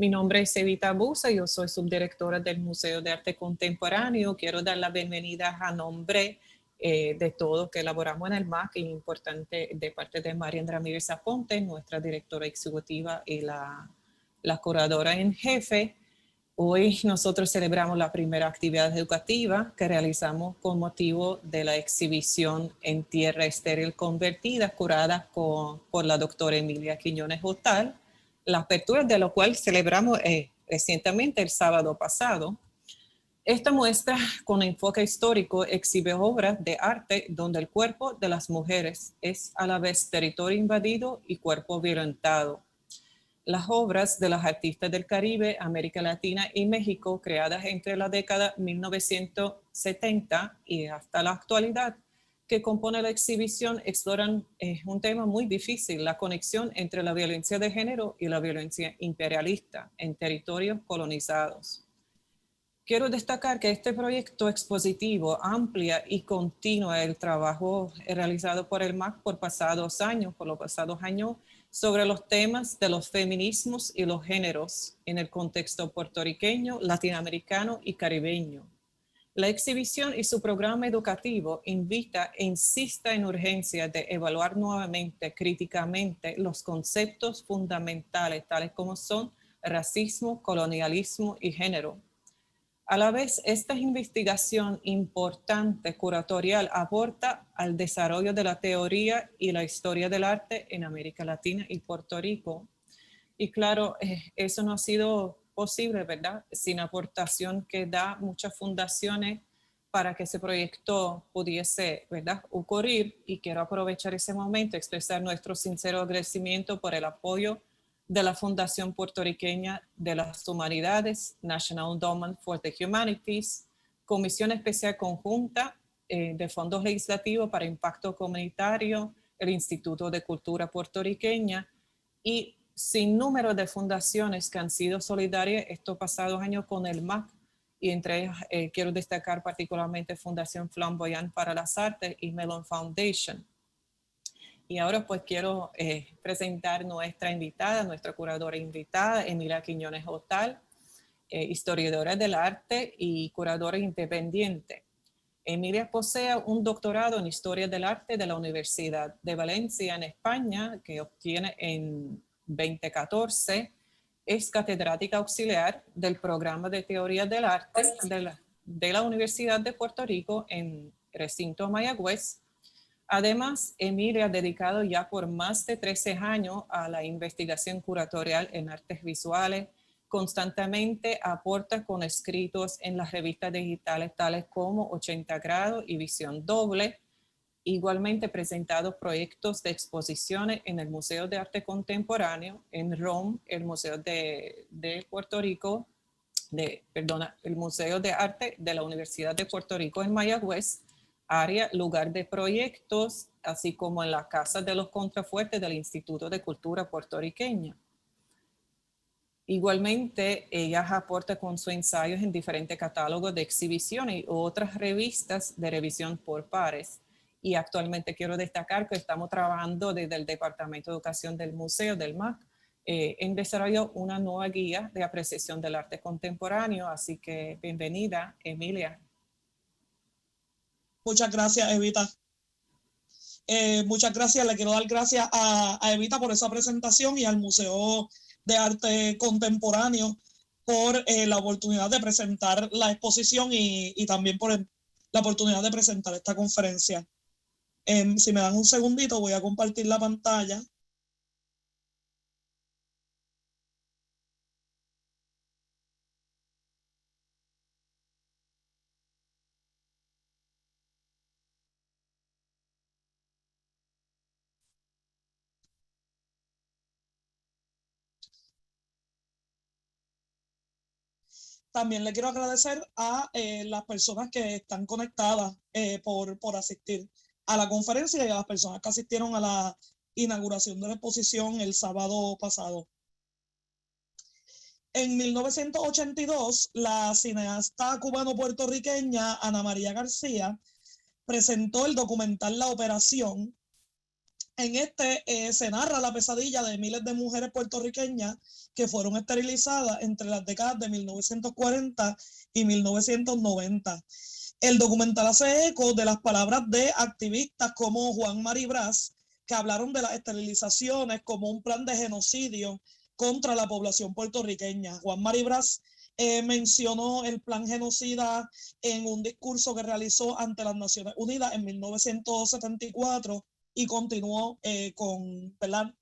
Mi nombre es Evita Busa, yo soy subdirectora del Museo de Arte Contemporáneo. Quiero dar la bienvenida a nombre de todos que elaboramos en el MAC, y importante de parte de Marian Ramírez Aponte, nuestra directora ejecutiva y la curadora en jefe. Hoy nosotros celebramos la primera actividad educativa que realizamos con motivo de la exhibición En Tierra Estéril Convertida, curada por la doctora Emilia Quiñones Otal, la apertura de lo cual celebramos recientemente el sábado pasado. Esta muestra con enfoque histórico exhibe obras de arte donde el cuerpo de las mujeres es a la vez territorio invadido y cuerpo violentado. Las obras de las artistas del Caribe, América Latina y México, creadas entre la década 1970 y hasta la actualidad, que compone la exhibición, exploran un tema muy difícil: la conexión entre la violencia de género y la violencia imperialista en territorios colonizados. Quiero destacar que este proyecto expositivo amplia y continúa el trabajo realizado por el MAC por los pasados años, sobre los temas de los feminismos y los géneros en el contexto puertorriqueño, latinoamericano y caribeño. La exhibición y su programa educativo invita e insiste en urgencia de evaluar nuevamente, críticamente, los conceptos fundamentales, tales como son racismo, colonialismo y género. A la vez, esta investigación importante curatorial aporta al desarrollo de la teoría y la historia del arte en América Latina y Puerto Rico. Y claro, eso no ha sido posible, ¿verdad?, sin aportación que da muchas fundaciones para que ese proyecto pudiese, ¿verdad?, ocurrir. Y quiero aprovechar ese momento, expresar nuestro sincero agradecimiento por el apoyo de la Fundación Puertorriqueña de las Humanidades, National Endowment for the Humanities, Comisión Especial Conjunta de Fondos Legislativos para Impacto Comunitario, el Instituto de Cultura Puertorriqueña y sin número de fundaciones que han sido solidarias estos pasados años con el MAC, y entre ellas quiero destacar particularmente Fundación Flamboyant para las Artes y Mellon Foundation. Y ahora pues quiero presentar nuestra invitada, nuestra curadora invitada, Emilia Quiñones Otal, historiadora del arte y curadora independiente. Emilia posee un doctorado en Historia del Arte de la Universidad de Valencia en España, que obtiene en 2014. Es catedrática auxiliar del programa de Teoría del Arte de la Universidad de Puerto Rico en recinto Mayagüez. Además, Emilia ha dedicado ya por más de 13 años a la investigación curatorial en artes visuales. Constantemente aporta con escritos en las revistas digitales tales como 80 Grados y Visión Doble. Igualmente presentado proyectos de exposiciones en el Museo de Arte Contemporáneo, en ROM, el Museo de Puerto Rico, el Museo de Arte de la Universidad de Puerto Rico en Mayagüez, área lugar de proyectos, así como en la Casa de los Contrafuertes del Instituto de Cultura Puertorriqueña. Igualmente, ella aporta con sus ensayos en diferentes catálogos de exhibiciones y otras revistas de revisión por pares. Y actualmente quiero destacar que estamos trabajando desde el Departamento de Educación del Museo del MAC en desarrollo una nueva guía de apreciación del arte contemporáneo. Así que bienvenida, Emilia. Muchas gracias, Evita. Muchas gracias. Le quiero dar gracias a Evita por esa presentación y al Museo de Arte Contemporáneo por la oportunidad de presentar la exposición y también por la oportunidad de presentar esta conferencia. Si me dan un segundito, voy a compartir la pantalla. También le quiero agradecer a las personas que están conectadas por asistir a la conferencia y a las personas que asistieron a la inauguración de la exposición el sábado pasado. En 1982, la cineasta cubano-puertorriqueña Ana María García presentó el documental La Operación, En este se narra la pesadilla de miles de mujeres puertorriqueñas que fueron esterilizadas entre las décadas de 1940 y 1990. El documental hace eco de las palabras de activistas como Juan Mari Brás, que hablaron de las esterilizaciones como un plan de genocidio contra la población puertorriqueña. Juan Mari Brás mencionó el plan genocida en un discurso que realizó ante las Naciones Unidas en 1974 y continuó ¿verdad?,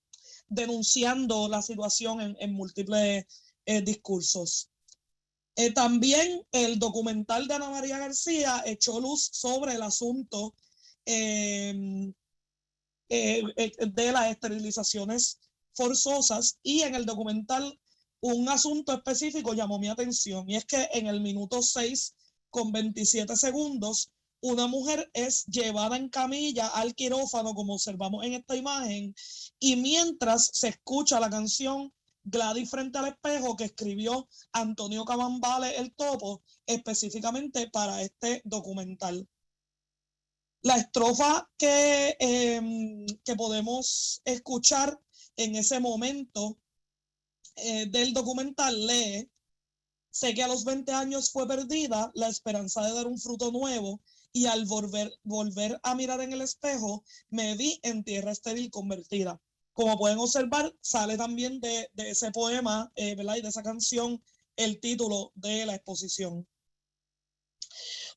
denunciando la situación en múltiples discursos. También el documental de Ana María García echó luz sobre el asunto de las esterilizaciones forzosas, y en el documental un asunto específico llamó mi atención, y es que en el minuto 6:27 una mujer es llevada en camilla al quirófano, como observamos en esta imagen, y mientras se escucha la canción Gladys frente al espejo, que escribió Antonio Cabambale el Topo específicamente para este documental. La estrofa que podemos escuchar en ese momento del documental lee: sé que a los 20 años fue perdida la esperanza de dar un fruto nuevo, y al volver a mirar en el espejo me vi en tierra estéril convertida. Como pueden observar, sale también de ese poema, ¿verdad?, y de esa canción, el título de la exposición.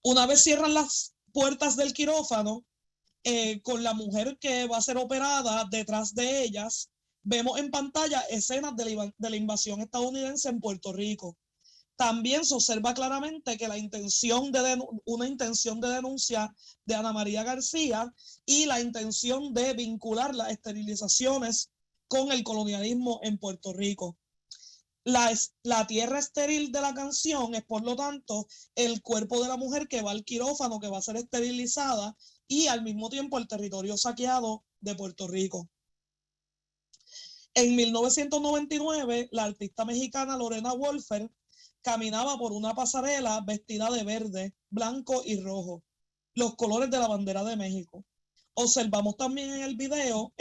Una vez cierran las puertas del quirófano, con la mujer que va a ser operada detrás de ellas, vemos en pantalla escenas de la invasión estadounidense en Puerto Rico. También se observa claramente que una intención de denuncia de Ana María García y la intención de vincular las esterilizaciones con el colonialismo en Puerto Rico. La tierra estéril de la canción es, por lo tanto, el cuerpo de la mujer que va al quirófano, que va a ser esterilizada, y al mismo tiempo el territorio saqueado de Puerto Rico. En 1999, la artista mexicana Lorena Wolfer caminaba por una pasarela vestida de verde, blanco y rojo, los colores de la bandera de México. Observamos también en el video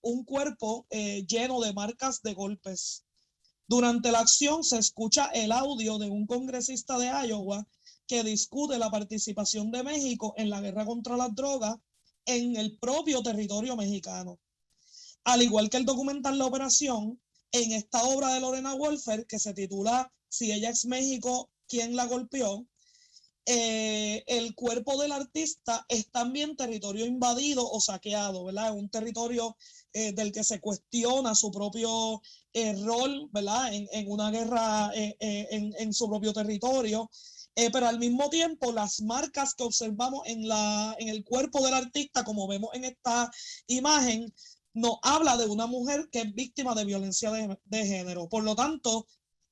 un cuerpo lleno de marcas de golpes. Durante la acción se escucha el audio de un congresista de Iowa que discute la participación de México en la guerra contra las drogas en el propio territorio mexicano. Al igual que el documental La Operación, en esta obra de Lorena Wolfer, que se titula Si ella es México, ¿quién la golpeó?, el cuerpo del artista es también territorio invadido o saqueado, ¿verdad? Es un territorio del que se cuestiona su propio rol, ¿verdad?, en una guerra en su propio territorio. Pero al mismo tiempo, las marcas que observamos en el cuerpo del artista, como vemos en esta imagen, nos habla de una mujer que es víctima de violencia de género. Por lo tanto,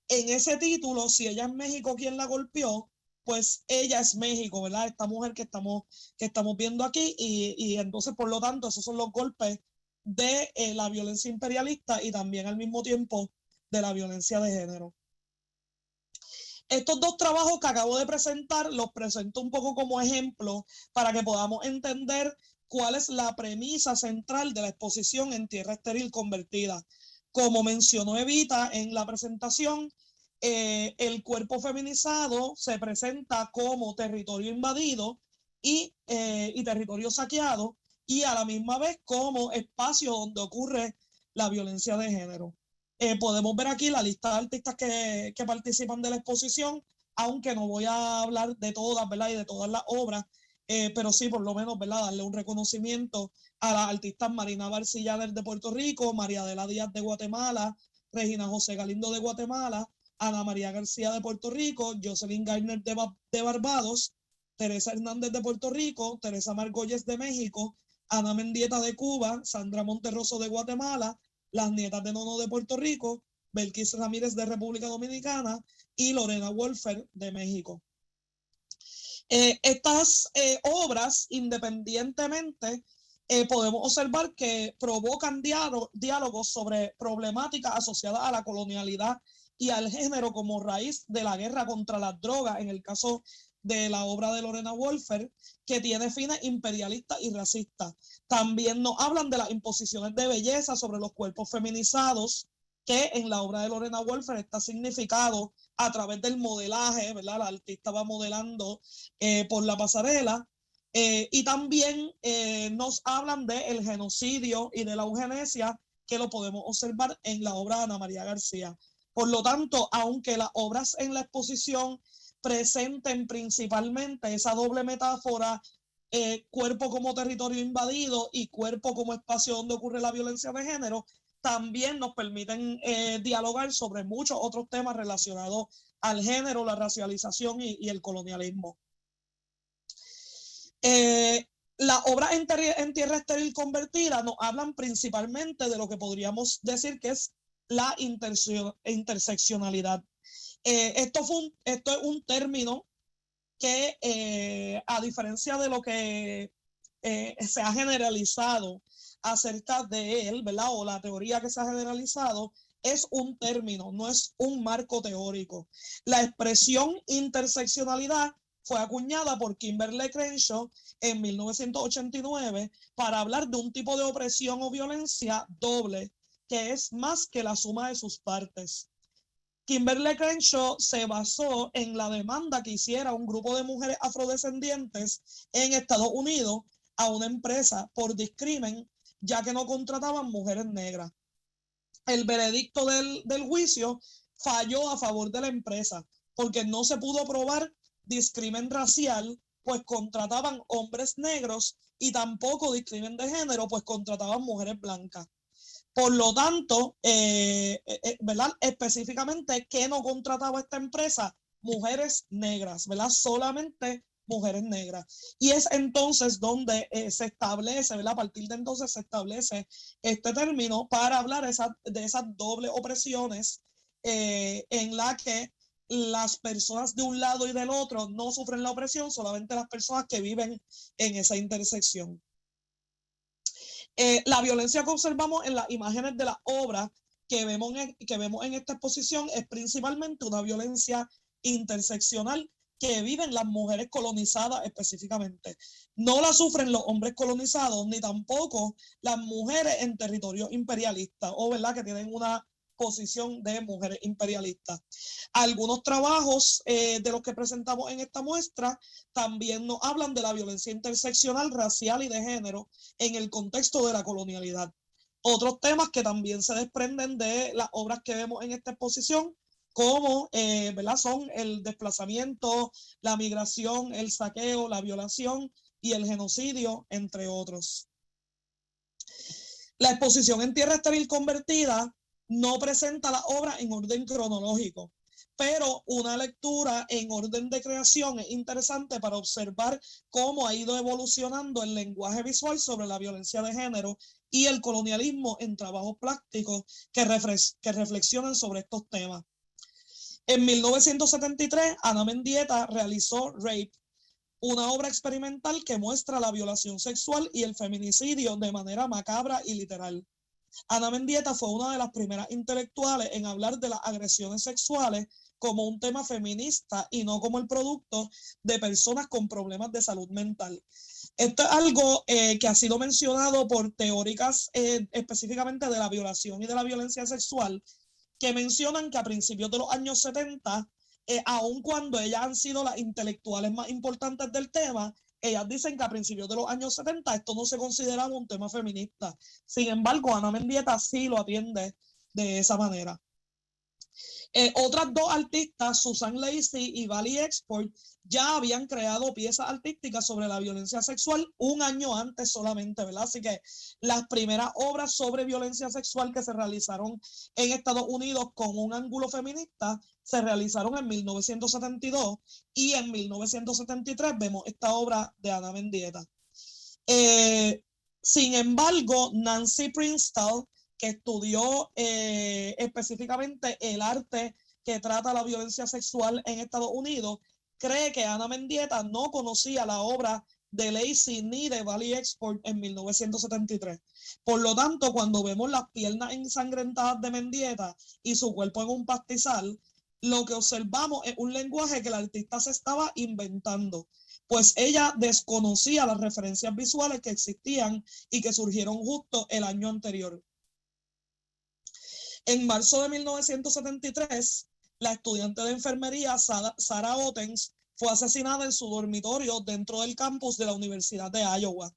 en ese título, Si ella es México, ¿quién la golpeó?, pues ella es México, ¿verdad? Esta mujer que estamos viendo aquí, y entonces, por lo tanto, esos son los golpes de la violencia imperialista y también al mismo tiempo de la violencia de género. Estos dos trabajos que acabo de presentar los presento un poco como ejemplo para que podamos entender cuál es la premisa central de la exposición En tierra estéril convertida. Como mencionó Evita en la presentación, el cuerpo feminizado se presenta como territorio invadido y territorio saqueado, y a la misma vez como espacio donde ocurre la violencia de género. Podemos ver aquí la lista de artistas que participan de la exposición, aunque no voy a hablar de todas, ¿verdad?, y de todas las obras, pero sí, por lo menos, ¿verdad?, darle un reconocimiento a las artistas Marina Barcillaner de Puerto Rico, María Adela Díaz de Guatemala, Regina José Galindo de Guatemala, Ana María García de Puerto Rico, Jocelyn Garner de Barbados, Teresa Hernández de Puerto Rico, Teresa Margolles de México, Ana Mendieta de Cuba, Sandra Monterroso de Guatemala, las nietas de Nono de Puerto Rico, Belkis Ramírez de República Dominicana y Lorena Wolfer de México. Estas obras, independientemente, podemos observar que provocan diálogos sobre problemáticas asociadas a la colonialidad y al género como raíz de la guerra contra las drogas, en el caso de la obra de Lorena Wolfer, que tiene fines imperialistas y racistas. También nos hablan de las imposiciones de belleza sobre los cuerpos feminizados, que en la obra de Lorena Wolfer está significado a través del modelaje, ¿verdad? La artista va modelando por la pasarela. Y también nos hablan del genocidio y de la eugenesia, que lo podemos observar en la obra de Ana María García. Por lo tanto, aunque las obras en la exposición presenten principalmente esa doble metáfora, cuerpo como territorio invadido y cuerpo como espacio donde ocurre la violencia de género, también nos permiten dialogar sobre muchos otros temas relacionados al género, la racialización y el colonialismo. Las obras en tierra estéril convertida nos hablan principalmente de lo que podríamos decir que es la interseccionalidad. Esto es un término que, a diferencia de lo que se ha generalizado acerca de él, ¿verdad? O la teoría que se ha generalizado, es un término, no es un marco teórico. La expresión interseccionalidad fue acuñada por Kimberlé Crenshaw en 1989 para hablar de un tipo de opresión o violencia doble que es más que la suma de sus partes. Kimberlé Crenshaw se basó en la demanda que hiciera un grupo de mujeres afrodescendientes en Estados Unidos a una empresa por discrimen, ya que no contrataban mujeres negras. El veredicto del juicio falló a favor de la empresa porque no se pudo probar discrimen racial, pues contrataban hombres negros, y tampoco discrimen de género, pues contrataban mujeres blancas. Por lo tanto, ¿verdad? Específicamente, ¿qué no contrataba esta empresa? Mujeres negras, ¿verdad? Solamente mujeres negras. Y es entonces donde se establece, ¿verdad? A partir de entonces se establece este término para hablar de esas dobles opresiones en la que las personas de un lado y del otro no sufren la opresión, solamente las personas que viven en esa intersección. La violencia que observamos en las imágenes de las obras que vemos en esta exposición es principalmente una violencia interseccional que viven las mujeres colonizadas específicamente. No la sufren los hombres colonizados, ni tampoco las mujeres en territorio imperialista, o ¿verdad? Que tienen una posición de mujeres imperialistas. Algunos trabajos de los que presentamos en esta muestra también nos hablan de la violencia interseccional, racial y de género en el contexto de la colonialidad. Otros temas que también se desprenden de las obras que vemos en esta exposición, como ¿verdad? Son el desplazamiento, la migración, el saqueo, la violación y el genocidio, entre otros. La exposición en tierra estéril convertida no presenta la obra en orden cronológico, pero una lectura en orden de creación es interesante para observar cómo ha ido evolucionando el lenguaje visual sobre la violencia de género y el colonialismo en trabajos plásticos que reflexionan sobre estos temas. En 1973, Ana Mendieta realizó Rape, una obra experimental que muestra la violación sexual y el feminicidio de manera macabra y literal. Ana Mendieta fue una de las primeras intelectuales en hablar de las agresiones sexuales como un tema feminista y no como el producto de personas con problemas de salud mental. Esto es algo que ha sido mencionado por teóricas específicamente de la violación y de la violencia sexual, que mencionan que a principios de los años 70, aun cuando ellas han sido las intelectuales más importantes del tema, ellas dicen que a principios de los años 70 esto no se consideraba un tema feminista. Sin embargo, Ana Mendieta sí lo atiende de esa manera. Otras dos artistas, Susan Lacy y Valley Export, ya habían creado piezas artísticas sobre la violencia sexual un año antes solamente, ¿verdad? Así que las primeras obras sobre violencia sexual que se realizaron en Estados Unidos con un ángulo feminista se realizaron en 1972, y en 1973 vemos esta obra de Ana Mendieta. Sin embargo, Nancy Prinstall, que estudió específicamente el arte que trata la violencia sexual en Estados Unidos, cree que Ana Mendieta no conocía la obra de Lacy ni de Valley Export en 1973. Por lo tanto, cuando vemos las piernas ensangrentadas de Mendieta y su cuerpo en un pastizal, lo que observamos es un lenguaje que el artista se estaba inventando, pues ella desconocía las referencias visuales que existían y que surgieron justo el año anterior. En marzo de 1973, la estudiante de enfermería Sarah Ottens fue asesinada en su dormitorio dentro del campus de la Universidad de Iowa.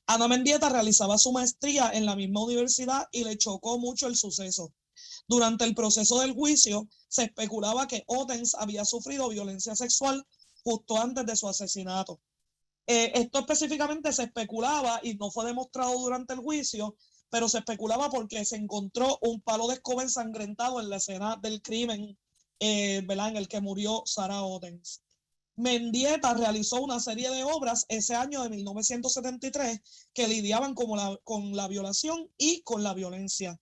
Ana Mendieta realizaba su maestría en la misma universidad y le chocó mucho el suceso. Durante el proceso del juicio, se especulaba que Ottens había sufrido violencia sexual justo antes de su asesinato. Esto específicamente se especulaba y no fue demostrado durante el juicio, pero se especulaba porque se encontró un palo de escoba ensangrentado en la escena del crimen, ¿verdad?, en el que murió Sarah Ottens. Mendieta realizó una serie de obras ese año de 1973 que lidiaban con la violación y con la violencia.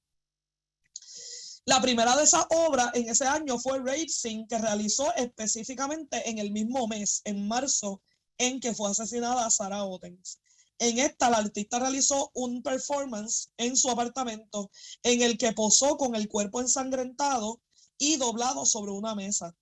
La primera de esas obras en ese año fue Rape Scene, que realizó específicamente en el mismo mes, en marzo, en que fue asesinada Sarah Ottens. En esta, la artista realizó un performance en su apartamento en el que posó con el cuerpo ensangrentado y doblado sobre una mesa.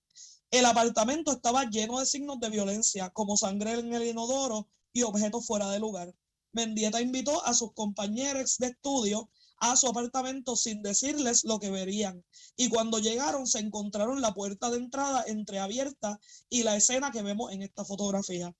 El apartamento estaba lleno de signos de violencia, como sangre en el inodoro y objetos fuera de lugar. Mendieta invitó a sus compañeros de estudio a su apartamento sin decirles lo que verían. Y cuando llegaron, se encontraron la puerta de entrada entreabierta y la escena que vemos en esta fotografía.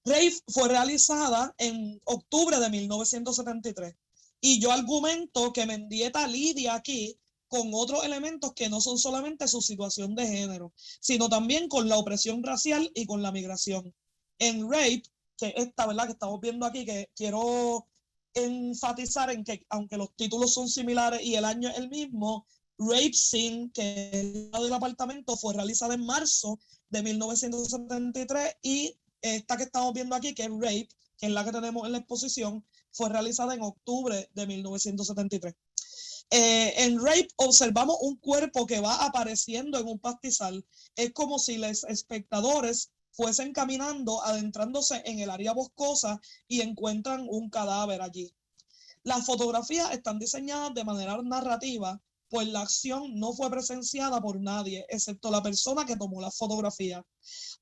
Rape fue realizada en octubre de 1973. Y yo argumento que Mendieta lidia aquí con otros elementos que no son solamente su situación de género, sino también con la opresión racial y con la migración. En Rape, que esta, ¿verdad?, que estamos viendo aquí, que quiero enfatizar en que aunque los títulos son similares y el año es el mismo, Rape Scene, que es la del apartamento, fue realizada en marzo de 1973 y esta que estamos viendo aquí, que es Rape, que es la que tenemos en la exposición, fue realizada en octubre de 1973. En Rape observamos un cuerpo que va apareciendo en un pastizal. Es como si los espectadores fuesen caminando, adentrándose en el área boscosa y encuentran un cadáver allí. Las fotografías están diseñadas de manera narrativa, pues la acción no fue presenciada por nadie, excepto la persona que tomó la fotografía.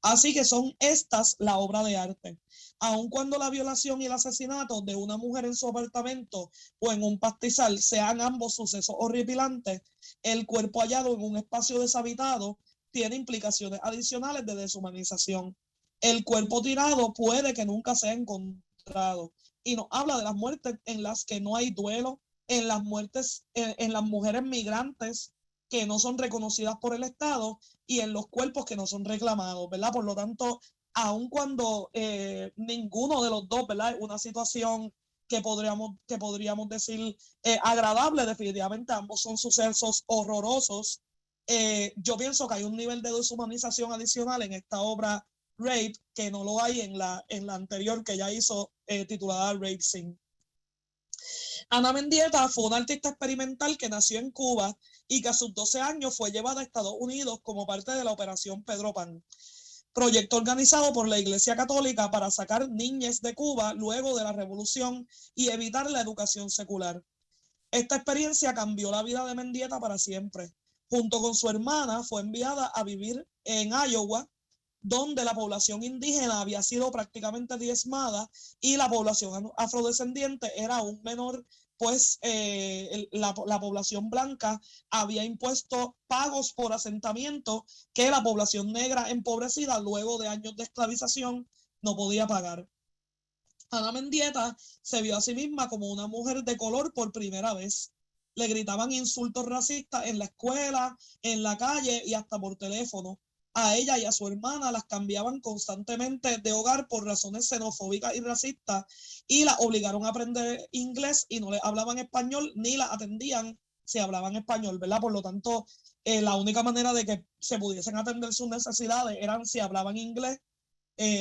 Así que son estas la obra de arte. Aun cuando la violación y el asesinato de una mujer en su apartamento o en un pastizal sean ambos sucesos horripilantes, el cuerpo hallado en un espacio deshabitado tiene implicaciones adicionales de deshumanización. El cuerpo tirado puede que nunca sea encontrado y nos habla de las muertes en las que no hay duelo, en las muertes, en las mujeres migrantes que no son reconocidas por el Estado y en los cuerpos que no son reclamados, ¿verdad? Por lo tanto, aun cuando ninguno de los dos, ¿verdad?, es una situación que podríamos decir agradable, definitivamente ambos son sucesos horrorosos. Yo pienso que hay un nivel de deshumanización adicional en esta obra Rape que no lo hay en la anterior que ella hizo titulada Rape Scene. Ana Mendieta fue una artista experimental que nació en Cuba y que a sus 12 años fue llevada a Estados Unidos como parte de la Operación Pedro Pan, proyecto organizado por la Iglesia Católica para sacar niñas de Cuba luego de la Revolución y evitar la educación secular. Esta experiencia cambió la vida de Mendieta para siempre. Junto con su hermana fue enviada a vivir en Iowa, donde la población indígena había sido prácticamente diezmada y la población afrodescendiente era aún menor, pues la población blanca había impuesto pagos por asentamiento que la población negra empobrecida luego de años de esclavización no podía pagar. Ana Mendieta se vio a sí misma como una mujer de color por primera vez. Le gritaban insultos racistas en la escuela, en la calle y hasta por teléfono. A ella y a su hermana las cambiaban constantemente de hogar por razones xenofóbicas y racistas y las obligaron a aprender inglés y no les hablaban español ni las atendían si hablaban español, ¿verdad? Por lo tanto, la única manera de que se pudiesen atender sus necesidades eran si hablaban inglés,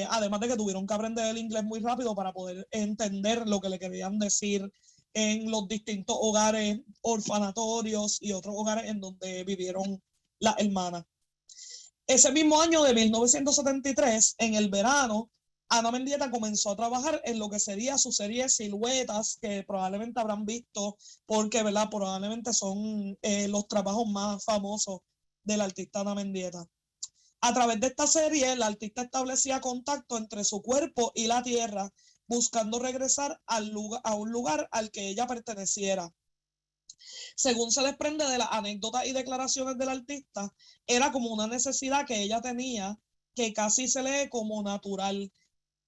además de que tuvieron que aprender el inglés muy rápido para poder entender lo que le querían decir en los distintos hogares, orfanatorios y otros hogares en donde vivieron las hermanas. Ese mismo año de 1973, en el verano, Ana Mendieta comenzó a trabajar en lo que sería su serie de siluetas, que probablemente habrán visto porque, ¿verdad? Probablemente son los trabajos más famosos del artista Ana Mendieta. A través de esta serie, la artista establecía contacto entre su cuerpo y la tierra, buscando regresar a un lugar al que ella perteneciera. Según se desprende de las anécdotas y declaraciones del artista, era como una necesidad que ella tenía, que casi se lee como natural,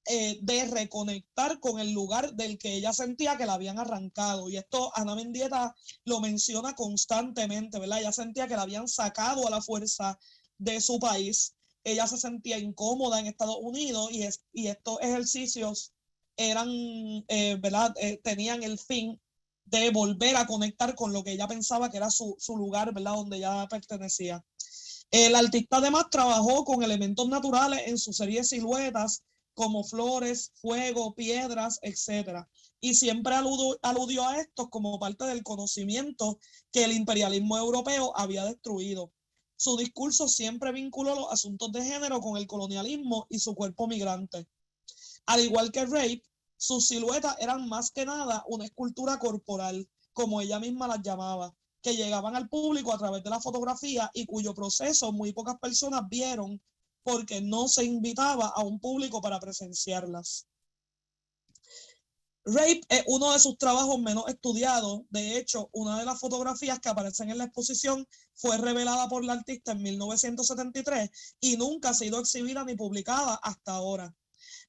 de reconectar con el lugar del que ella sentía que la habían arrancado. Y esto Ana Mendieta lo menciona constantemente, ¿verdad? Ella sentía que la habían sacado a la fuerza de su país. Ella se sentía incómoda en Estados Unidos y estos ejercicios eran, ¿verdad? Tenían el fin de volver a conectar con lo que ella pensaba que era su lugar, ¿verdad? Donde ella pertenecía. El artista además trabajó con elementos naturales en su serie de siluetas, como flores, fuego, piedras, etc. Y siempre aludió a estos como parte del conocimiento que el imperialismo europeo había destruido. Su discurso siempre vinculó los asuntos de género con el colonialismo y su cuerpo migrante. Al igual que Rape, sus siluetas eran más que nada una escultura corporal, como ella misma las llamaba, que llegaban al público a través de la fotografía y cuyo proceso muy pocas personas vieron porque no se invitaba a un público para presenciarlas. Rape es uno de sus trabajos menos estudiados. De hecho, una de las fotografías que aparecen en la exposición fue revelada por la artista en 1973 y nunca ha sido exhibida ni publicada hasta ahora.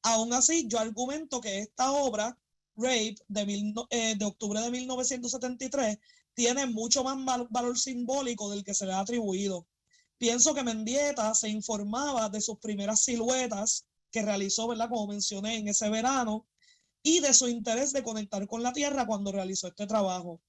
Aún así, yo argumento que esta obra, Rape, de octubre de 1973, tiene mucho más valor simbólico del que se le ha atribuido. Pienso que Mendieta se informaba de sus primeras siluetas que realizó, ¿verdad? Como mencioné, en ese verano, y de su interés de conectar con la tierra cuando realizó este trabajo.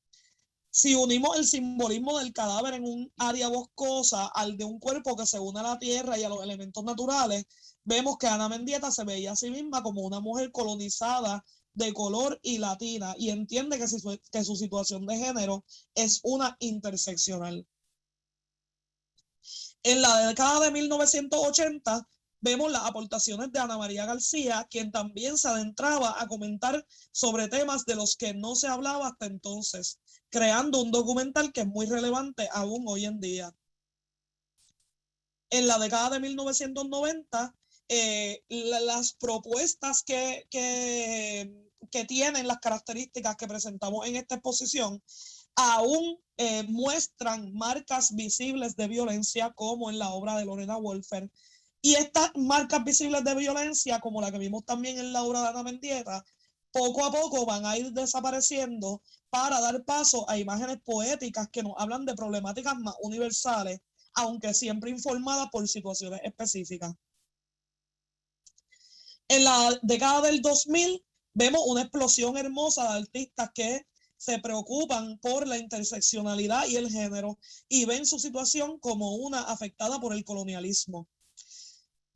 Si unimos el simbolismo del cadáver en un área boscosa al de un cuerpo que se une a la tierra y a los elementos naturales, vemos que Ana Mendieta se veía a sí misma como una mujer colonizada, de color y latina, y entiende que su situación de género es una interseccional. En la década de 1980 vemos las aportaciones de Ana María García, quien también se adentraba a comentar sobre temas de los que no se hablaba hasta entonces, creando un documental que es muy relevante aún hoy en día. En la década de 1990, las propuestas que tienen las características que presentamos en esta exposición aún muestran marcas visibles de violencia, como en la obra de Lorena Wolfer. Y estas marcas visibles de violencia, como la que vimos también en la obra de Ana Mendieta, poco a poco van a ir desapareciendo para dar paso a imágenes poéticas que nos hablan de problemáticas más universales, aunque siempre informadas por situaciones específicas. En la década del 2000 vemos una explosión hermosa de artistas que se preocupan por la interseccionalidad y el género y ven su situación como una afectada por el colonialismo.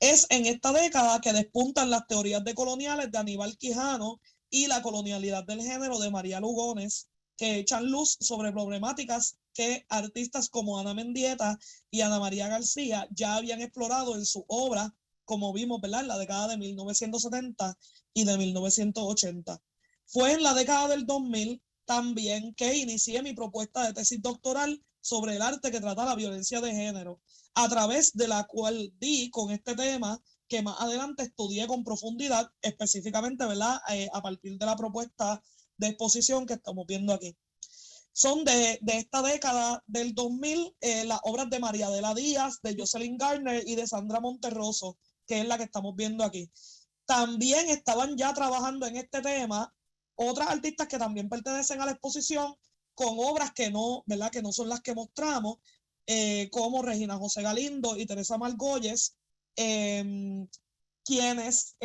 Es en esta década que despuntan las teorías decoloniales de Aníbal Quijano y la colonialidad del género de María Lugones, que echan luz sobre problemáticas que artistas como Ana Mendieta y Ana María García ya habían explorado en su obra, como vimos, ¿verdad?, en la década de 1970 y de 1980. Fue en la década del 2000 también que inicié mi propuesta de tesis doctoral sobre el arte que trata la violencia de género, a través de la cual di con este tema que más adelante estudié con profundidad, específicamente, ¿verdad?, a partir de la propuesta de exposición que estamos viendo aquí. Son de esta década del 2000 las obras de María Adela Díaz, de Jocelyn Garner y de Sandra Monterroso, que es la que estamos viendo aquí. También estaban ya trabajando en este tema otras artistas que también pertenecen a la exposición, con obras que no, ¿verdad?, que no son las que mostramos, como Regina José Galindo y Teresa Margolles, quienes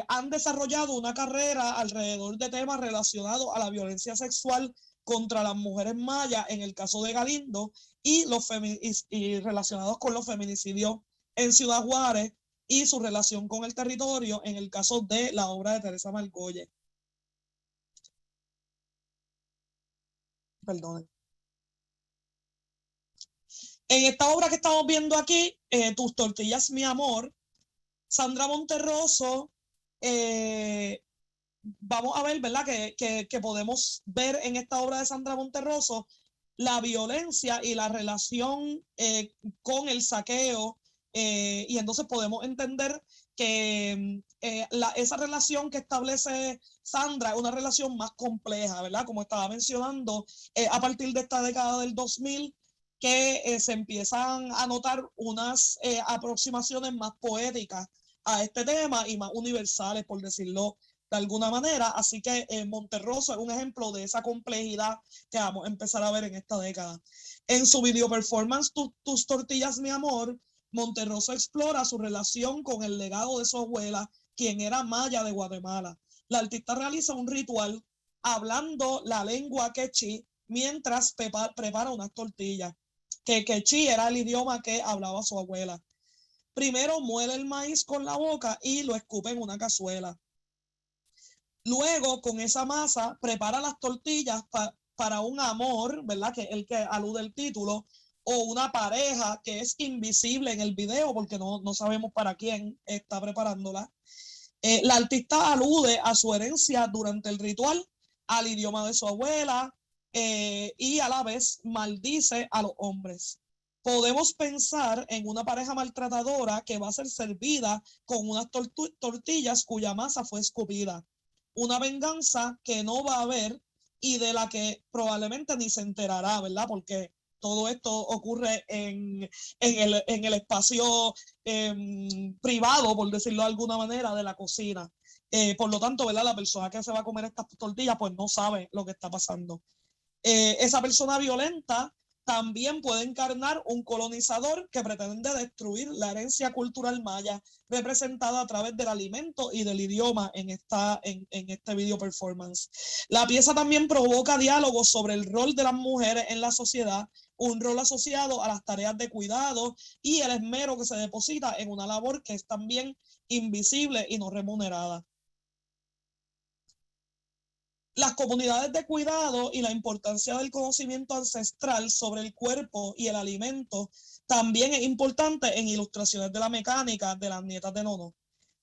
han desarrollado una carrera alrededor de temas relacionados a la violencia sexual contra las mujeres mayas, en el caso de Galindo, y relacionados con los feminicidios en Ciudad Juárez y su relación con el territorio, en el caso de la obra de Teresa Margolles. Perdonen. En esta obra que estamos viendo aquí, Tus tortillas, mi amor, Sandra Monterroso vamos a ver, ¿verdad? Que podemos ver en esta obra de Sandra Monterroso la violencia y la relación con el saqueo, y entonces podemos entender que esa relación que establece Sandra es una relación más compleja, ¿verdad? Como estaba mencionando, a partir de esta década del 2000, que se empiezan a notar unas aproximaciones más poéticas a este tema y más universales, por decirlo de alguna manera. Así que Monterroso es un ejemplo de esa complejidad que vamos a empezar a ver en esta década. En su video performance Tus tortillas, mi amor, Monterroso explora su relación con el legado de su abuela, quien era maya de Guatemala. La artista realiza un ritual hablando la lengua quechí mientras prepara unas tortillas, que quechí era el idioma que hablaba su abuela. Primero muele el maíz con la boca y lo escupe en una cazuela. Luego, con esa masa, prepara las tortillas para un amor, ¿verdad? Que es el que alude el título, o una pareja que es invisible en el video porque no sabemos para quién está preparándola. La artista alude a su herencia durante el ritual, al idioma de su abuela, y a la vez maldice a los hombres. Podemos pensar en una pareja maltratadora que va a ser servida con unas tortillas cuya masa fue escupida. Una venganza que no va a haber y de la que probablemente ni se enterará, ¿verdad? Porque todo esto ocurre en el espacio privado, por decirlo de alguna manera, de la cocina. Por lo tanto, ¿verdad? La persona que se va a comer estas tortillas pues no sabe lo que está pasando. Esa persona violenta también puede encarnar un colonizador que pretende destruir la herencia cultural maya representada a través del alimento y del idioma en este video performance. La pieza también provoca diálogos sobre el rol de las mujeres en la sociedad, un rol asociado a las tareas de cuidado y el esmero que se deposita en una labor que es también invisible y no remunerada. Las comunidades de cuidado y la importancia del conocimiento ancestral sobre el cuerpo y el alimento también es importante en Ilustraciones de la Mecánica de las Nietas de Nono.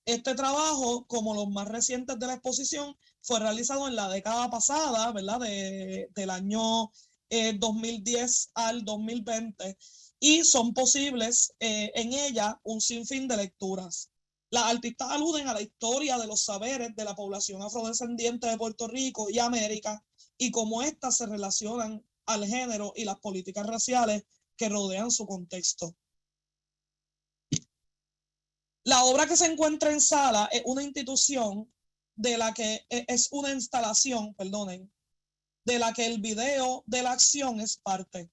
Este trabajo, como los más recientes de la exposición, fue realizado en la década pasada, ¿verdad? Del año 2010 al 2020, y son posibles en ella un sinfín de lecturas. Las artistas aluden a la historia de los saberes de la población afrodescendiente de Puerto Rico y América y cómo éstas se relacionan al género y las políticas raciales que rodean su contexto. La obra que se encuentra en sala es una institución de la que es una instalación, perdonen, de la que el video de la acción es parte.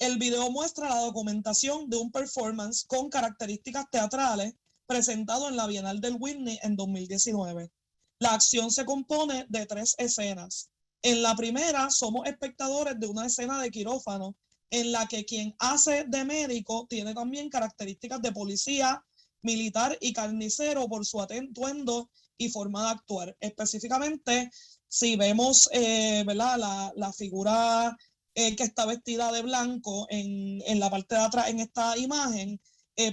El video muestra la documentación de un performance con características teatrales presentado en la Bienal del Whitney en 2019. La acción se compone de 3 escenas. En la primera somos espectadores de una escena de quirófano en la que quien hace de médico tiene también características de policía, militar y carnicero por su atuendo y forma de actuar. Específicamente, si vemos ¿verdad? La figura que está vestida de blanco en la parte de atrás en esta imagen,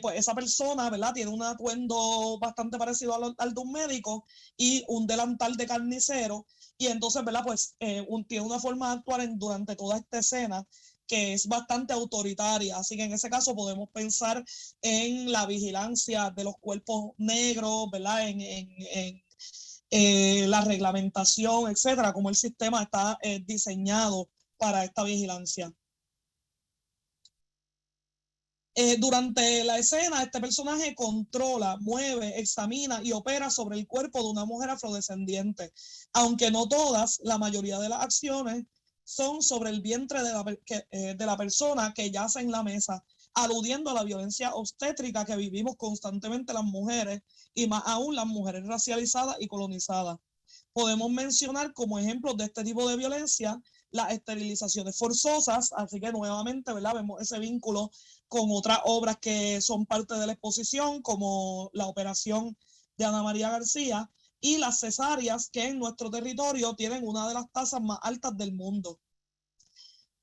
pues esa persona, ¿verdad? Tiene un atuendo bastante parecido al de un médico y un delantal de carnicero, y entonces, ¿verdad? Pues tiene una forma de actuar durante toda esta escena que es bastante autoritaria, así que en ese caso podemos pensar en la vigilancia de los cuerpos negros, ¿verdad? La reglamentación, etcétera, como el sistema está diseñado para esta vigilancia. Durante la escena, este personaje controla, mueve, examina y opera sobre el cuerpo de una mujer afrodescendiente. Aunque no todas, la mayoría de las acciones son sobre el vientre de la persona que yace en la mesa, aludiendo a la violencia obstétrica que vivimos constantemente las mujeres, y más aún las mujeres racializadas y colonizadas. Podemos mencionar como ejemplos de este tipo de violencia las esterilizaciones forzosas, así que nuevamente, ¿verdad? Vemos ese vínculo con otras obras que son parte de la exposición, como la operación de Ana María García, y las cesáreas, que en nuestro territorio tienen una de las tasas más altas del mundo.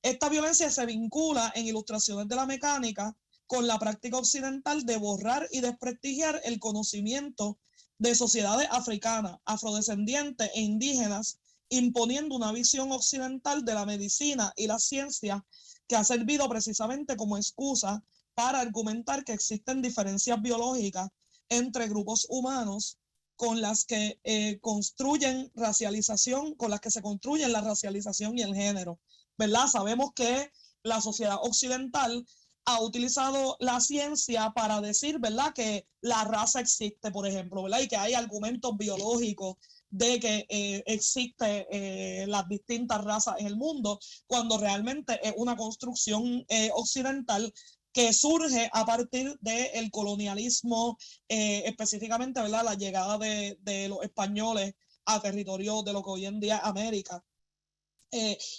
Esta violencia se vincula en Ilustraciones de la Mecánica con la práctica occidental de borrar y desprestigiar el conocimiento de sociedades africanas, afrodescendientes e indígenas, imponiendo una visión occidental de la medicina y la ciencia que ha servido precisamente como excusa para argumentar que existen diferencias biológicas entre grupos humanos con las que construyen racialización, con las que se construyen la racialización y el género, ¿verdad? Sabemos que la sociedad occidental ha utilizado la ciencia para decir, ¿verdad?, que la raza existe, por ejemplo, ¿verdad?, y que hay argumentos biológicos de que existen las distintas razas en el mundo, cuando realmente es una construcción occidental que surge a partir del colonialismo, específicamente, ¿verdad?, la llegada de los españoles a territorio de lo que hoy en día es América.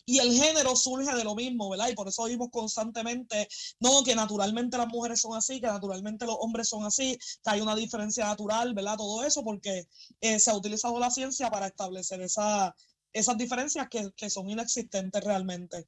Y el género surge de lo mismo, ¿verdad? Y por eso oímos constantemente, no, que naturalmente las mujeres son así, que naturalmente los hombres son así, que hay una diferencia natural, ¿verdad? Todo eso porque se ha utilizado la ciencia para establecer esas diferencias que son inexistentes realmente.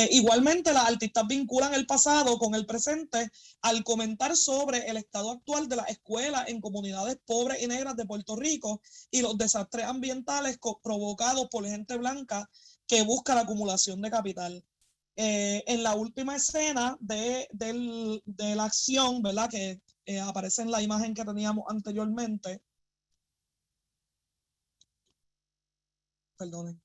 Igualmente, las artistas vinculan el pasado con el presente al comentar sobre el estado actual de las escuelas en comunidades pobres y negras de Puerto Rico y los desastres ambientales provocados por gente blanca que busca la acumulación de capital. En la última escena de la acción, ¿verdad?, que aparece en la imagen que teníamos anteriormente. Perdonen.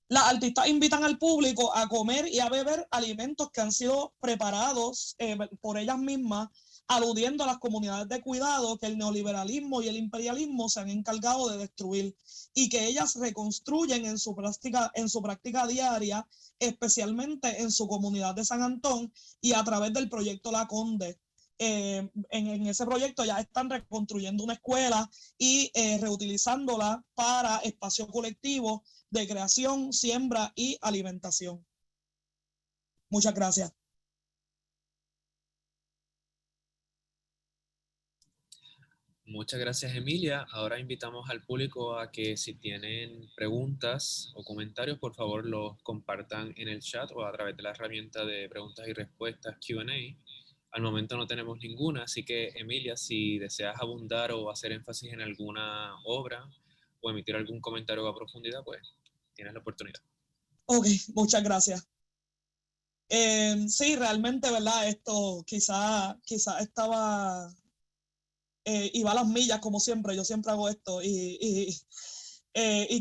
Las artistas invitan al público a comer y a beber alimentos que han sido preparados por ellas mismas, aludiendo a las comunidades de cuidado que el neoliberalismo y el imperialismo se han encargado de destruir y que ellas reconstruyen en su práctica diaria, especialmente en su comunidad de San Antón y a través del proyecto La Conde. En ese proyecto ya están reconstruyendo una escuela y reutilizándola para espacio colectivo de creación, siembra y alimentación. Muchas gracias. Muchas gracias, Emilia. Ahora invitamos al público a que si tienen preguntas o comentarios, por favor los compartan en el chat o a través de la herramienta de preguntas y respuestas Q&A. Al momento no tenemos ninguna, así que Emilia, si deseas abundar o hacer énfasis en alguna obra o emitir algún comentario a profundidad, pues tienes la oportunidad. Ok, muchas gracias. Sí, realmente, ¿verdad? Esto quizá estaba... iba a las millas como siempre, yo siempre hago esto y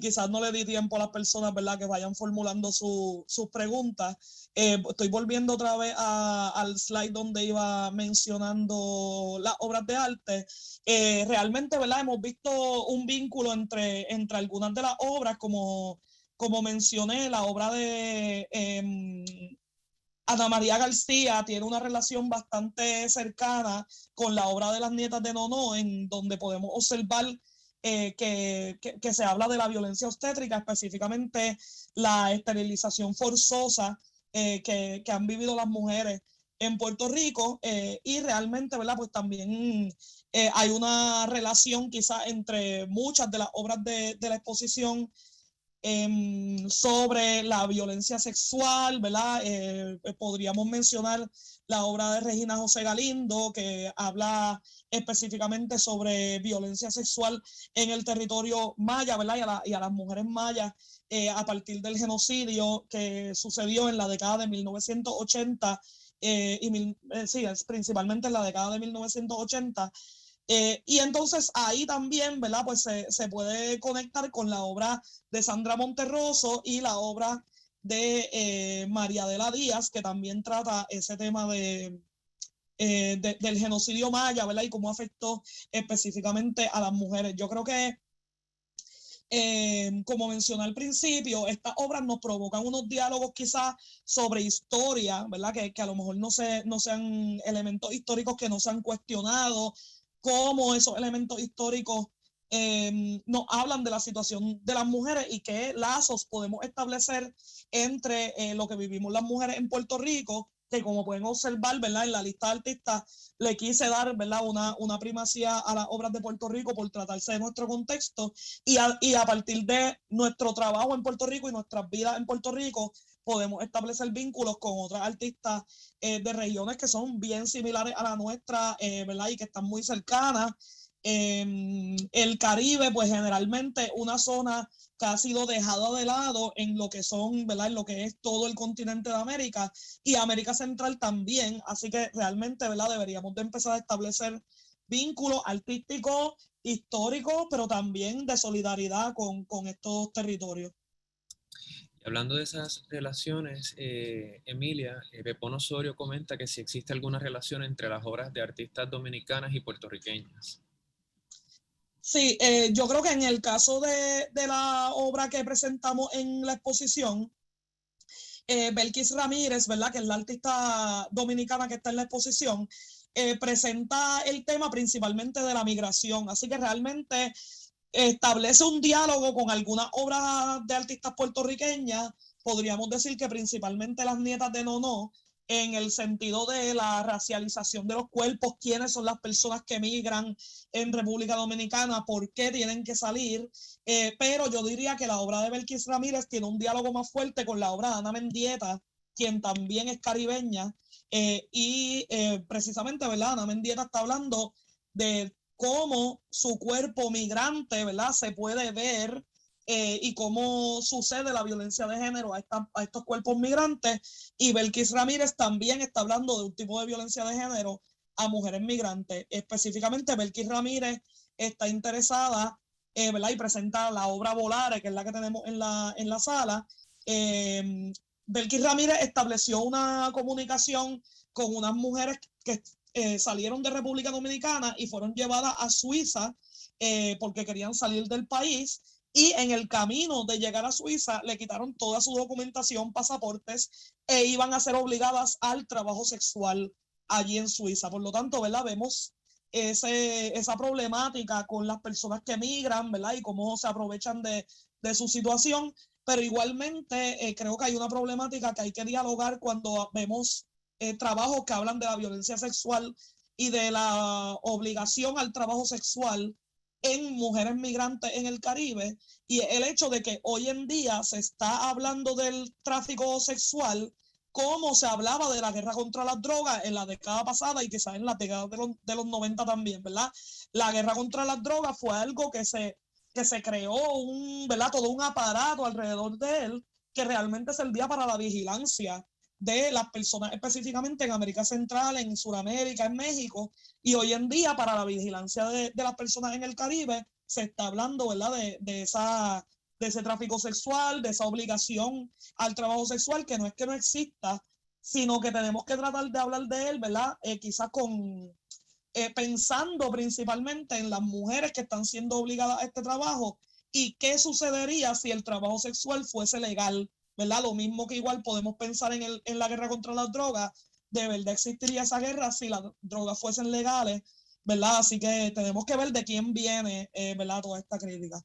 quizás no le di tiempo a las personas, ¿verdad?, que vayan formulando sus preguntas. Estoy volviendo otra vez al slide donde iba mencionando las obras de arte. Realmente, ¿verdad?, hemos visto un vínculo entre algunas de las obras, como mencioné, la obra de Ana María García tiene una relación bastante cercana con la obra de las nietas de Nonó, en donde podemos observar que se habla de la violencia obstétrica, específicamente la esterilización forzosa que han vivido las mujeres en Puerto Rico, y realmente, ¿verdad?, pues también hay una relación quizás entre muchas de las obras de la exposición sobre la violencia sexual, ¿verdad? Podríamos mencionar la obra de Regina José Galindo, que habla específicamente sobre violencia sexual en el territorio maya, ¿verdad? Y a las mujeres mayas a partir del genocidio que sucedió en la década de 1980, sí, principalmente en la década de 1980. Y entonces ahí también, ¿verdad?, pues se puede conectar con la obra de Sandra Monterroso y la obra de María Adela Díaz, que también trata ese tema del genocidio maya, ¿verdad?, y cómo afectó específicamente a las mujeres. Yo creo que, como mencioné al principio, estas obras nos provocan unos diálogos quizás sobre historia, ¿verdad?, que a lo mejor no sean elementos históricos que no se han cuestionado, cómo esos elementos históricos nos hablan de la situación de las mujeres y qué lazos podemos establecer entre lo que vivimos las mujeres en Puerto Rico que como pueden observar, ¿verdad? En la lista de artistas le quise dar, ¿verdad? Una primacía a las obras de Puerto Rico por tratarse de nuestro contexto y a partir de nuestro trabajo en Puerto Rico y nuestras vidas en Puerto Rico podemos establecer vínculos con otras artistas de regiones que son bien similares a la nuestra, ¿verdad? Y que están muy cercanas. El Caribe, pues generalmente una zona que ha sido dejada de lado en lo que son, ¿verdad? En lo que es todo el continente de América y América Central también. Así que realmente, ¿verdad? Deberíamos de empezar a establecer vínculos artísticos, históricos, pero también de solidaridad con estos territorios. Y hablando de esas relaciones, Emilia, Pepón Osorio comenta que si existe alguna relación entre las obras de artistas dominicanas y puertorriqueñas. Sí, yo creo que en el caso de la obra que presentamos en la exposición, Belkis Ramírez, ¿verdad? Que es la artista dominicana que está en la exposición, presenta el tema principalmente de la migración, así que realmente establece un diálogo con algunas obras de artistas puertorriqueñas, podríamos decir que principalmente las nietas de Nono, en el sentido de la racialización de los cuerpos, quiénes son las personas que migran en República Dominicana, por qué tienen que salir, pero yo diría que la obra de Belkis Ramírez tiene un diálogo más fuerte con la obra de Ana Mendieta, quien también es caribeña, y precisamente, ¿verdad? Ana Mendieta está hablando de cómo su cuerpo migrante, ¿verdad? Se puede ver y cómo sucede la violencia de género a estos cuerpos migrantes. Y Belkis Ramírez también está hablando de un tipo de violencia de género a mujeres migrantes. Específicamente, Belkis Ramírez está interesada, ¿verdad? Y presenta la obra Volare, que es la que tenemos en la sala. Belkis Ramírez estableció una comunicación con unas mujeres que salieron de República Dominicana y fueron llevadas a Suiza porque querían salir del país, y en el camino de llegar a Suiza le quitaron toda su documentación, pasaportes, e iban a ser obligadas al trabajo sexual allí en Suiza. Por lo tanto, ¿verdad? Vemos esa problemática con las personas que migran, ¿verdad? Y cómo se aprovechan de su situación, pero igualmente creo que hay una problemática que hay que dialogar cuando vemos trabajos que hablan de la violencia sexual y de la obligación al trabajo sexual en mujeres migrantes en el Caribe, y el hecho de que hoy en día se está hablando del tráfico sexual como se hablaba de la guerra contra las drogas en la década pasada y quizás en la década de los 90 también, ¿verdad? La guerra contra las drogas fue algo que se creó ¿verdad? Todo un aparato alrededor de él que realmente servía para la vigilancia de las personas específicamente en América Central, en Sudamérica, en México, y hoy en día para la vigilancia de las personas en el Caribe se está hablando, ¿verdad? De ese tráfico sexual, de esa obligación al trabajo sexual, que no es que no exista, sino que tenemos que tratar de hablar de él, ¿verdad? Quizás pensando principalmente en las mujeres que están siendo obligadas a este trabajo y qué sucedería si el trabajo sexual fuese legal, ¿verdad? Lo mismo que igual podemos pensar en la guerra contra las drogas, de verdad existiría esa guerra si las drogas fuesen legales, ¿verdad? Así que tenemos que ver de quién viene, ¿verdad? Toda esta crítica.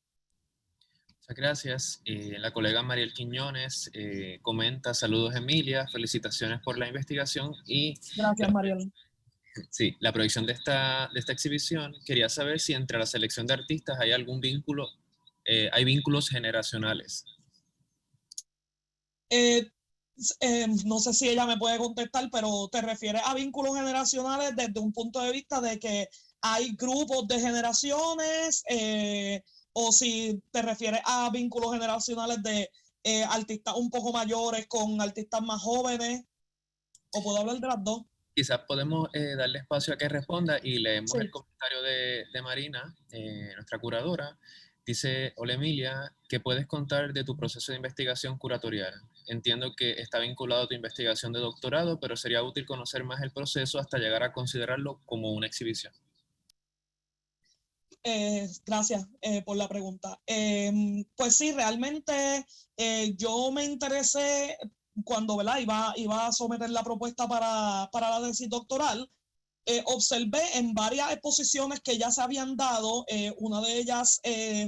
Muchas gracias. La colega Mariel Quiñones comenta: saludos Emilia, felicitaciones por la investigación y gracias, Mariel. Sí, la proyección de esta exhibición. Quería saber si entre la selección de artistas hay algún vínculo, hay vínculos generacionales. No sé si ella me puede contestar, pero ¿te refieres a vínculos generacionales desde un punto de vista de que hay grupos de generaciones o si te refieres a vínculos generacionales de artistas un poco mayores con artistas más jóvenes? ¿O puedo hablar de las dos? Quizás podemos darle espacio a que responda y leemos Sí. el comentario de Marina, nuestra curadora. Dice: hola Emilia, ¿qué puedes contar de tu proceso de investigación curatorial? Entiendo que está vinculado a tu investigación de doctorado, pero sería útil conocer más el proceso hasta llegar a considerarlo como una exhibición. Gracias por la pregunta. Pues sí, realmente yo me interesé cuando, ¿verdad? Iba a someter la propuesta para la tesis doctoral. Observé en varias exposiciones que ya se habían dado, una de ellas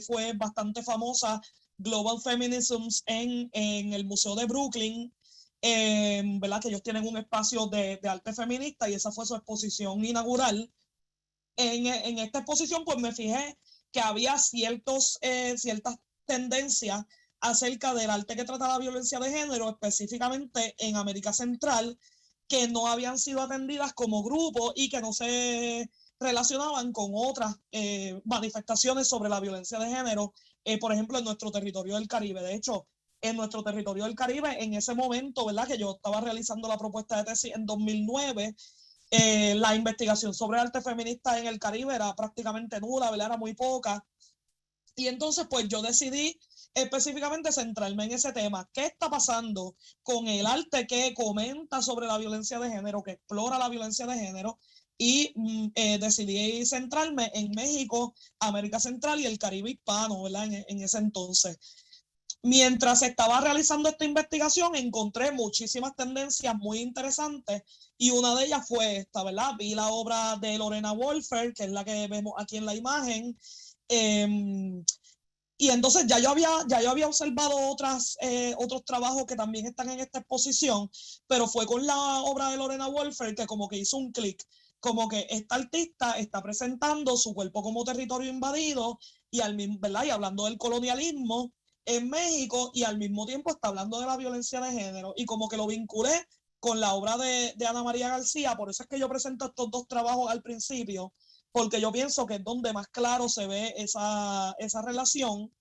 fue bastante famosa, Global Feminisms en el Museo de Brooklyn, ¿verdad? Que ellos tienen un espacio de arte feminista y esa fue su exposición inaugural. En esta exposición pues me fijé que había ciertas tendencias acerca del arte que trata la violencia de género, específicamente en América Central, que no habían sido atendidas como grupo y que no se relacionaban con otras manifestaciones sobre la violencia de género, por ejemplo, en nuestro territorio del Caribe. De hecho, en nuestro territorio del Caribe, en ese momento, ¿verdad? Que yo estaba realizando la propuesta de tesis en 2009, la investigación sobre arte feminista en el Caribe era prácticamente nula, ¿verdad? Era muy poca. Y entonces, pues yo decidí específicamente centrarme en ese tema. ¿Qué está pasando con el arte que comenta sobre la violencia de género, que explora la violencia de género? Y decidí centrarme en México, América Central y el Caribe hispano, ¿verdad? En ese entonces. Mientras estaba realizando esta investigación, encontré muchísimas tendencias muy interesantes y una de ellas fue esta, ¿verdad? Vi la obra de Lorena Wolfer, que es la que vemos aquí en la imagen, y entonces ya yo había observado otros trabajos que también están en esta exposición, pero fue con la obra de Lorena Wolfer que como que hizo un clic, como que esta artista está presentando su cuerpo como territorio invadido y ¿verdad? Y hablando del colonialismo en México y al mismo tiempo está hablando de la violencia de género y como que lo vinculé con la obra de Ana María García. Por eso es que yo presento estos dos trabajos al principio, porque yo pienso que es donde más claro se ve esa relación.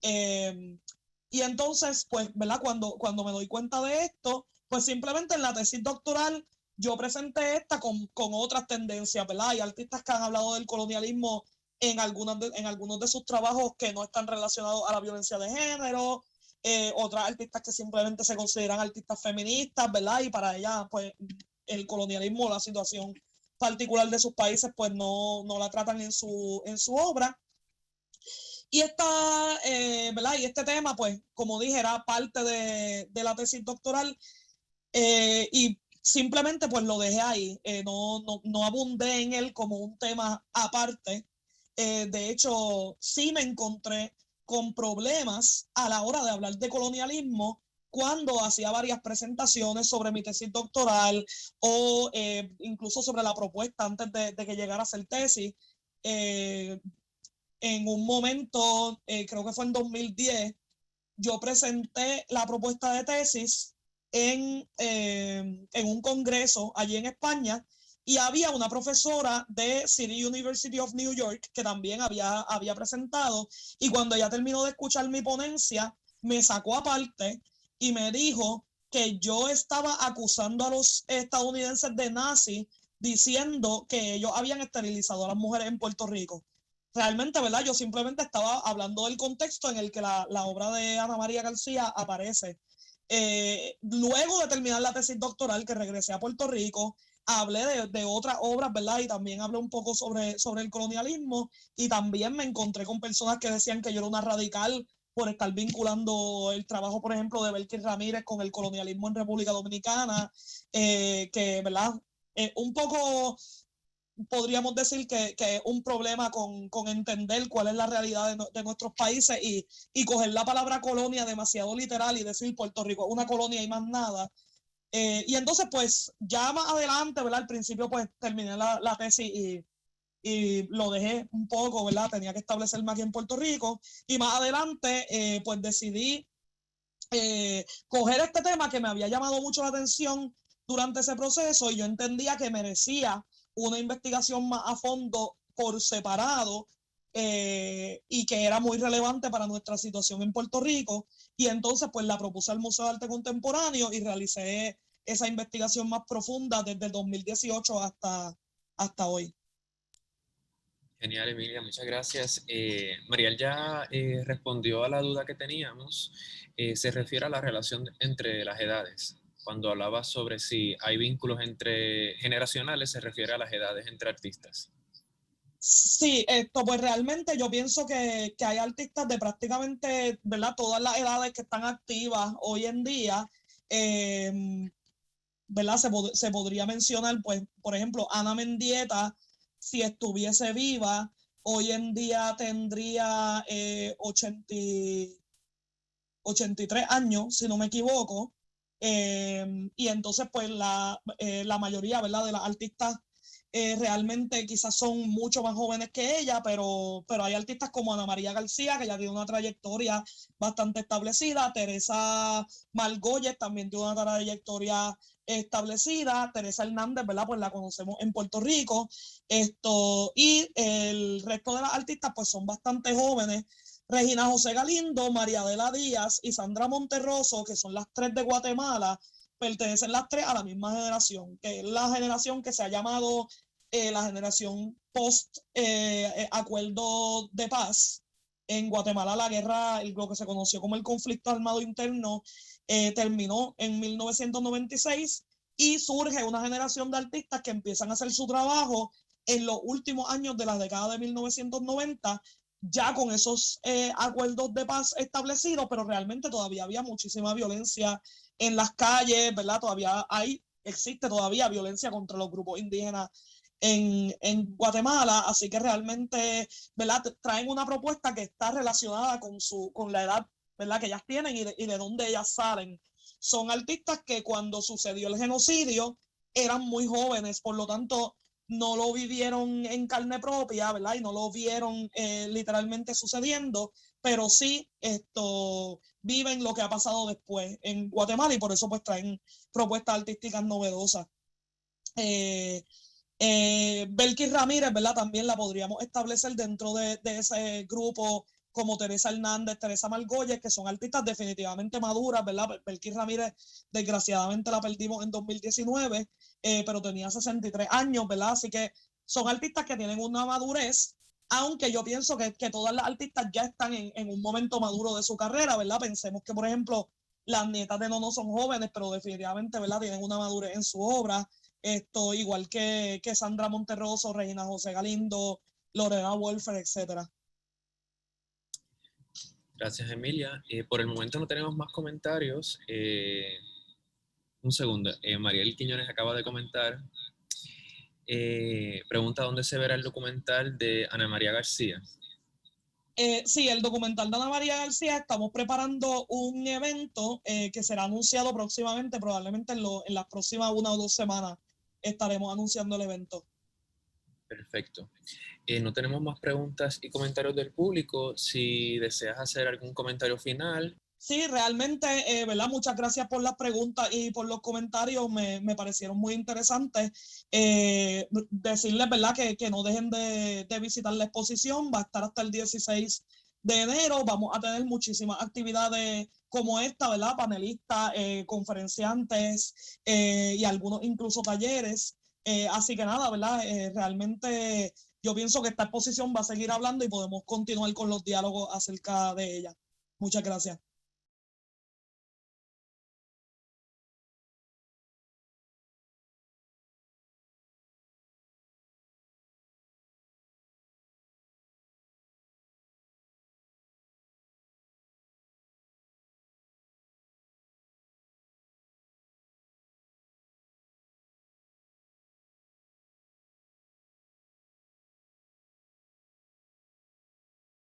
Y entonces, pues, ¿verdad? Cuando me doy cuenta de esto, pues simplemente en la tesis doctoral yo presenté esta con otras tendencias, ¿verdad? Hay artistas que han hablado del colonialismo en algunos de sus trabajos que no están relacionados a la violencia de género, otras artistas que simplemente se consideran artistas feministas, ¿verdad? Y para ellas, pues, el colonialismo, la situación particular de sus países, pues no la tratan en su obra. Y ¿verdad? Y este tema, pues, como dije, era parte de la tesis doctoral y simplemente pues lo dejé ahí. No abundé en él como un tema aparte. De hecho, sí me encontré con problemas a la hora de hablar de colonialismo cuando hacía varias presentaciones sobre mi tesis doctoral o incluso sobre la propuesta antes de que llegara a ser tesis. En un momento, creo que fue en 2010, yo presenté la propuesta de tesis en un congreso allí en España y había una profesora de City University of New York que también había presentado y cuando ella terminó de escuchar mi ponencia, me sacó aparte y me dijo que yo estaba acusando a los estadounidenses de nazis diciendo que ellos habían esterilizado a las mujeres en Puerto Rico. Realmente, ¿verdad? Yo simplemente estaba hablando del contexto en el que la obra de Ana María García aparece. Luego de terminar la tesis doctoral, que regresé a Puerto Rico, hablé de otras obras, ¿verdad? Y también hablé un poco sobre el colonialismo y también me encontré con personas que decían que yo era una radical por estar vinculando el trabajo, por ejemplo, de Belkis Ramírez con el colonialismo en República Dominicana, que, ¿verdad? Un poco podríamos decir que es un problema con entender cuál es la realidad de nuestros países y coger la palabra colonia demasiado literal y decir Puerto Rico es una colonia y más nada. Y entonces, pues, ya más adelante, ¿verdad? Al principio, pues, terminé la tesis y lo dejé un poco, ¿verdad? Tenía que establecerme aquí en Puerto Rico. Y más adelante, pues, decidí coger este tema que me había llamado mucho la atención durante ese proceso y yo entendía que merecía una investigación más a fondo por separado y que era muy relevante para nuestra situación en Puerto Rico y entonces pues la propuse al Museo de Arte Contemporáneo y realicé esa investigación más profunda desde el 2018 hasta hoy. Genial, Emilia, muchas gracias. Mariel ya respondió a la duda que teníamos. Se refiere a la relación entre las edades. Cuando hablaba sobre si hay vínculos generacionales, se refiere a las edades entre artistas. Sí, pues realmente yo pienso que hay artistas de prácticamente, ¿verdad? Todas las edades que están activas hoy en día. ¿Verdad? Se podría mencionar, pues, por ejemplo, Ana Mendieta, si estuviese viva, hoy en día tendría 83 años, si no me equivoco. Y entonces pues la mayoría, ¿verdad?, de las artistas realmente quizás son mucho más jóvenes que ella, pero hay artistas como Ana María García, que ya tiene una trayectoria bastante establecida, Teresa Margolles también tiene una trayectoria establecida, Teresa Hernández, ¿verdad?, pues la conocemos en Puerto Rico, y el resto de las artistas pues son bastante jóvenes. Regina José Galindo, María Adela Díaz y Sandra Monterroso, que son las tres de Guatemala, pertenecen las tres a la misma generación, que es la generación que se ha llamado la generación post acuerdo de paz. En Guatemala la guerra, lo que se conoció como el conflicto armado interno, terminó en 1996 y surge una generación de artistas que empiezan a hacer su trabajo en los últimos años de la década de 1990, ya con esos acuerdos de paz establecidos, pero realmente todavía había muchísima violencia en las calles, ¿verdad? Existe todavía violencia contra los grupos indígenas en Guatemala, así que realmente, ¿verdad?, traen una propuesta que está relacionada con la edad, ¿verdad?, que ellas tienen y de dónde ellas salen. Son artistas que cuando sucedió el genocidio eran muy jóvenes, por lo tanto no lo vivieron en carne propia, ¿verdad?, y no lo vieron literalmente sucediendo, pero sí viven lo que ha pasado después en Guatemala y por eso pues traen propuestas artísticas novedosas. Belkis Ramírez, ¿verdad?, también la podríamos establecer dentro de ese grupo, como Teresa Hernández, Teresa Margolles, que son artistas definitivamente maduras, ¿verdad? Belkis Ramírez, desgraciadamente la perdimos en 2019, pero tenía 63 años, ¿verdad? Así que son artistas que tienen una madurez, aunque yo pienso que todas las artistas ya están en un momento maduro de su carrera, ¿verdad? Pensemos que, por ejemplo, las nietas de Nono son jóvenes, pero definitivamente, ¿verdad?, tienen una madurez en su obra. Igual que Sandra Monterroso, Regina José Galindo, Lorena Wolfer, etcétera. Gracias, Emilia. Por el momento no tenemos más comentarios. Un segundo. Mariel Quiñones acaba de comentar. Pregunta dónde se verá el documental de Ana María García. Sí, el documental de Ana María García, estamos preparando un evento que será anunciado próximamente, probablemente en las próximas 1 o 2 semanas estaremos anunciando el evento. Perfecto. No tenemos más preguntas y comentarios del público. Si deseas hacer algún comentario final. Sí, realmente, ¿verdad? Muchas gracias por las preguntas y por los comentarios, me parecieron muy interesantes. Decirles, ¿verdad?, que no dejen de visitar la exposición, va a estar hasta el 16 de enero, vamos a tener muchísimas actividades como esta, ¿verdad?, panelistas, conferenciantes y algunos incluso talleres. Así que nada, ¿verdad? Realmente yo pienso que esta exposición va a seguir hablando y podemos continuar con los diálogos acerca de ella. Muchas gracias.